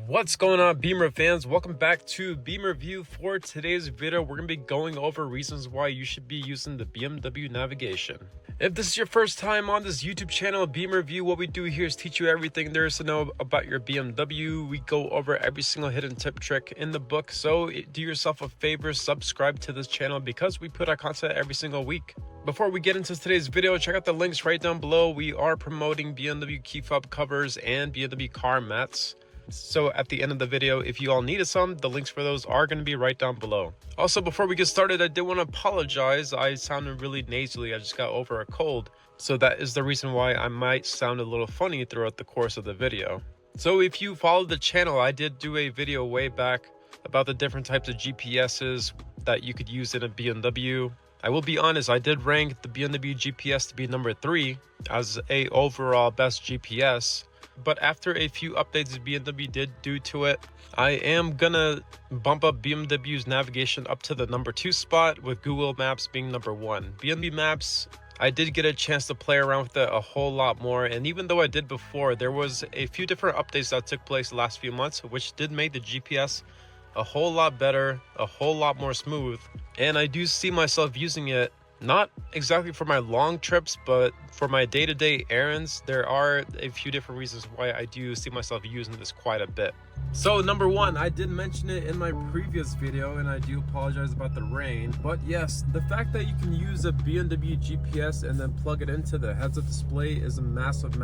What's going on, Beamer fans? Welcome back to Beamer Review. For today's video, we're going to be going over reasons why you should be using the BMW navigation. If this is your first time on this YouTube channel, Beamer Review, what we do here is teach you everything there is to know about your BMW. We go over every single hidden tip trick in the book. So do yourself a favor, subscribe to this channel because we put out content every single week. Before we get into today's video, check out the links right down below. We are promoting BMW key fob covers and BMW car mats. So at the end of the video, if you all needed some, the links for those are going to be right down below. Also, before we get started, I did want to apologize. I sounded really nasally. I just got over a cold. So that is the reason why I might sound a little funny throughout the course of the video. So if you followed the channel, I did do a video way back about the different types of GPSs that you could use in a BMW. I will be honest, I did rank the BMW GPS to be number 3 as a overall best GPS. But after a few updates BMW did do to it, I am gonna bump up BMW's navigation up to the number 2 spot, with Google Maps being number 1. BMW Maps, I did get a chance to play around with it a whole lot more, and even though I did before, there was a few different updates that took place the last few months, which did make the GPS a whole lot better, a whole lot more smooth, and I do see myself using it. Not exactly for my long trips, but for my day-to-day errands. There are a few different reasons why I do see myself using this quite a bit. So number 1, I did mention it in my previous video, and I do apologize about the rain, but yes, the fact that you can use a BMW GPS and then plug it into the heads-up display is a massive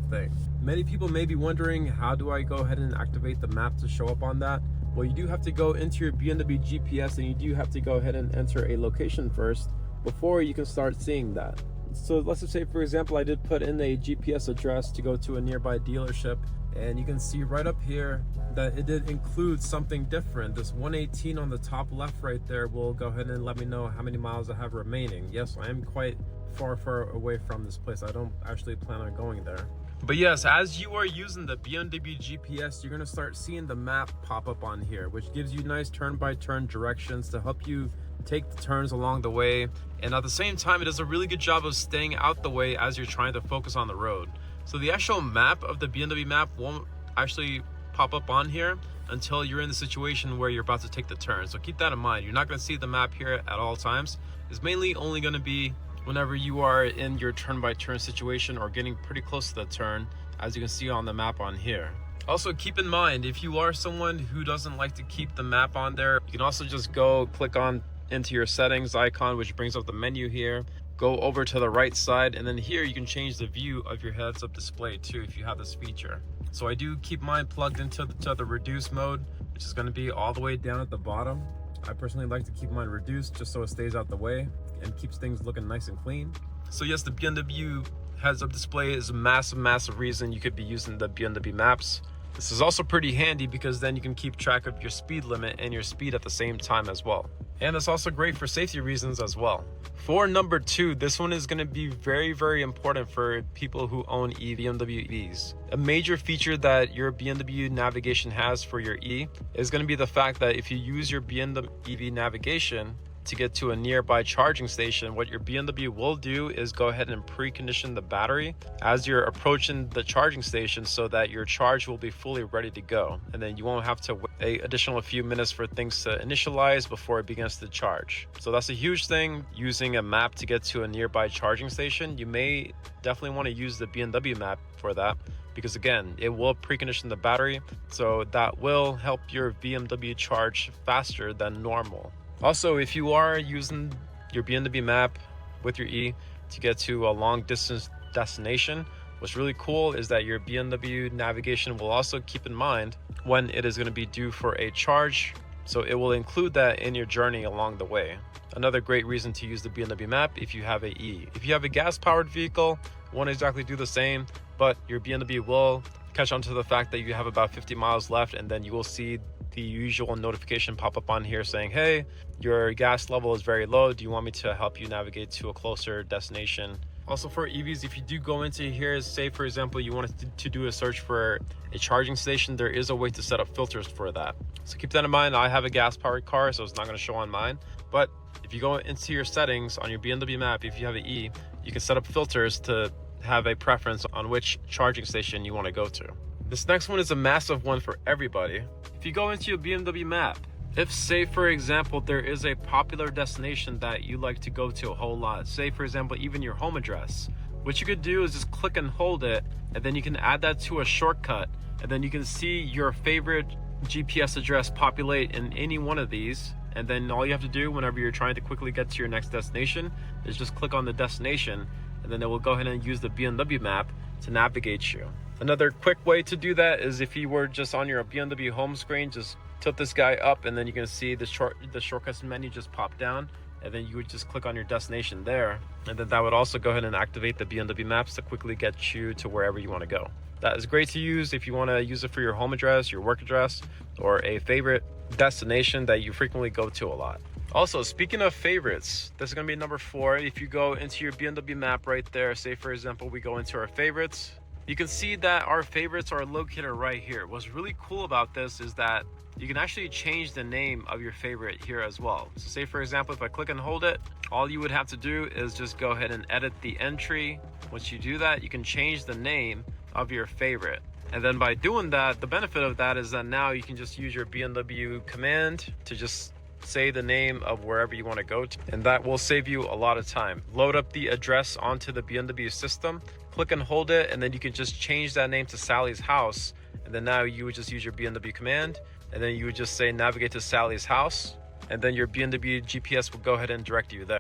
thing. Many people may be wondering, how do I go ahead and activate the map to show up on that? Well, you do have to go into your BMW GPS, and you do have to go ahead and enter a location first before you can start seeing that. So let's just say, for example, I did put in a GPS address to go to a nearby dealership, and you can see right up here that it did include something different. This 118 on the top left right there will go ahead and let me know how many miles I have remaining. Yes, I am quite far away from this place. I don't actually plan on going there. But yes, as you are using the BMW GPS, you're going to start seeing the map pop up on here, which gives you nice turn-by-turn directions to help you take the turns along the way. And at the same time, it does a really good job of staying out the way as you're trying to focus on the road. So the actual map of the BMW map won't actually pop up on here until you're in the situation where you're about to take the turn. So keep that in mind. You're not going to see the map here at all times. It's mainly only going to be whenever you are in your turn-by-turn situation or getting pretty close to the turn, as you can see on the map on here. Also, keep in mind, if you are someone who doesn't like to keep the map on there, you can also just go click on into your settings icon, which brings up the menu here. Go over to the right side, and then here you can change the view of your heads-up display too if you have this feature. So I do keep mine plugged into the reduce mode, which is going to be all the way down at the bottom. I personally like to keep mine reduced just so it stays out the way and keeps things looking nice and clean. So yes, the BMW heads-up display is a massive reason you could be using the BMW maps. This is also pretty handy because then you can keep track of your speed limit and your speed at the same time as well. And it's also great for safety reasons as well. For number 2, this one is going to be very important for people who own BMW EVs. A major feature that your BMW navigation has for your E is going to be the fact that if you use your BMW EV navigation to get to a nearby charging station, what your BMW will do is go ahead and precondition the battery as you're approaching the charging station so that your charge will be fully ready to go. And then you won't have to wait an additional few minutes for things to initialize before it begins to charge. So that's a huge thing, using a map to get to a nearby charging station. You may definitely want to use the BMW map for that, because again, it will precondition the battery, so that will help your BMW charge faster than normal. Also, if you are using your BMW map with your E to get to a long distance destination, what's really cool is that your BMW navigation will also keep in mind when it is going to be due for a charge. So it will include that in your journey along the way. Another great reason to use the BMW map if you have a E. If you have a gas-powered vehicle, it won't exactly do the same, but your BMW will catch on to the fact that you have about 50 miles left, and then you will see the usual notification pop up on here saying, hey, your gas level is very low. Do you want me to help you navigate to a closer destination? Also for EVs, if you do go into here, say for example, you wanted to do a search for a charging station, there is a way to set up filters for that. So keep that in mind. I have a gas powered car, so it's not going to show on mine. But if you go into your settings on your BMW map, if you have an E, you can set up filters to have a preference on which charging station you want to go to. This next one is a massive one for everybody. If you go into your BMW map, if say for example there is a popular destination that you like to go to a whole lot, say for example even your home address, what you could do is just click and hold it, and then you can add that to a shortcut, and then you can see your favorite GPS address populate in any one of these. And then all you have to do whenever you're trying to quickly get to your next destination is just click on the destination, and then it will go ahead and use the BMW map to navigate you. Another quick way to do that is if you were just on your BMW home screen, just tilt this guy up, and then you can see the shortcuts menu just pop down, and then you would just click on your destination there, and then that would also go ahead and activate the BMW maps to quickly get you to wherever you want to go. That is great to use if you want to use it for your home address, your work address, or a favorite destination that you frequently go to a lot. Also, speaking of favorites, this is going to be number 4. If you go into your BMW map right there, say for example we go into our favorites, you can see that our favorites are located right here. What's really cool about this is that you can actually change the name of your favorite here as well. So say for example, if I click and hold it, all you would have to do is just go ahead and edit the entry. Once you do that, you can change the name of your favorite. And then by doing that, the benefit of that is that now you can just use your BMW command to just say the name of wherever you want to go to, and that will save you a lot of time. Load up the address onto the BMW system, click and hold it, and then you can just change that name to Sally's house. And then now you would just use your BMW command, and then you would just say navigate to Sally's house, and then your BMW GPS will go ahead and direct you there.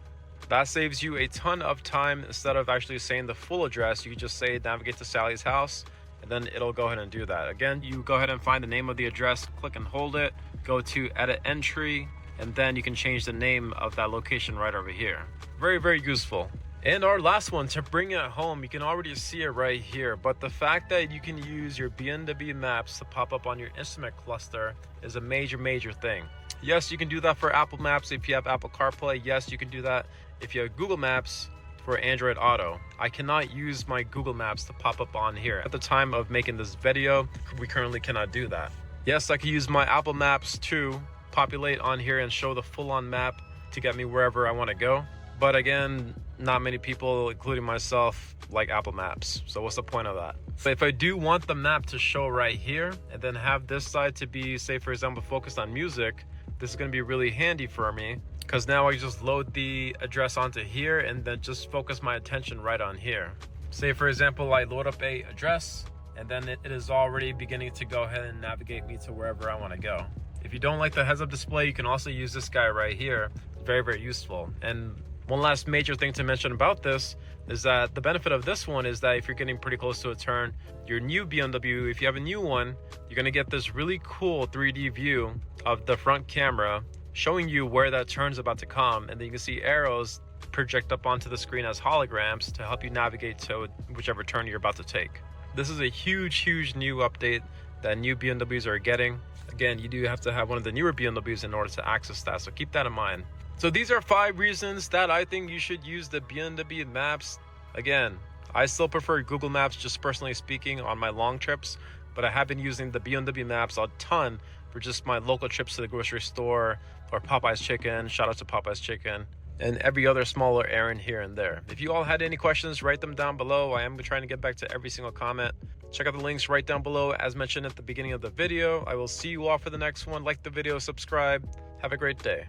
That saves you a ton of time. Instead of actually saying the full address, you can just say navigate to Sally's house, and then it'll go ahead and do that. Again, you go ahead and find the name of the address, click and hold it, go to edit entry, and then you can change the name of that location right over here. Very, very useful. And our last one, to bring it home, you can already see it right here, but the fact that you can use your BMW maps to pop up on your instrument cluster is a major thing. Yes, you can do that for Apple Maps if you have Apple CarPlay. Yes, you can do that if you have Google Maps for Android Auto. I cannot use my Google Maps to pop up on here. At the time of making this video, we currently cannot do that. Yes, I can use my Apple Maps to populate on here and show the full-on map to get me wherever I want to go. But again, not many people, including myself, like Apple Maps. So what's the point of that? But if I do want the map to show right here and then have this side to be, say for example, focused on music, this is going to be really handy for me, because now I just load the address onto here and then just focus my attention right on here. Say for example, I load up a address, and then it is already beginning to go ahead and navigate me to wherever I want to go. If you don't like the heads-up display, you can also use this guy right here. It's very useful. And one last major thing to mention about this is that the benefit of this one is that if you're getting pretty close to a turn, your new BMW, if you have a new one, you're going to get this really cool 3D view of the front camera showing you where that turn's about to come, and then you can see arrows project up onto the screen as holograms to help you navigate to whichever turn you're about to take. This is a huge new update that new BMWs are getting. Again, you do have to have one of the newer BMWs in order to access that, so keep that in mind. So these are 5 reasons that I think you should use the BMW Maps. Again, I still prefer Google Maps, just personally speaking, on my long trips, but I have been using the BMW Maps a ton for just my local trips to the grocery store or Popeye's Chicken, shout out to Popeye's Chicken, and every other smaller errand here and there. If you all had any questions, write them down below. I am trying to get back to every single comment. Check out the links right down below as mentioned at the beginning of the video. I will see you all for the next one. Like the video, subscribe. Have a great day.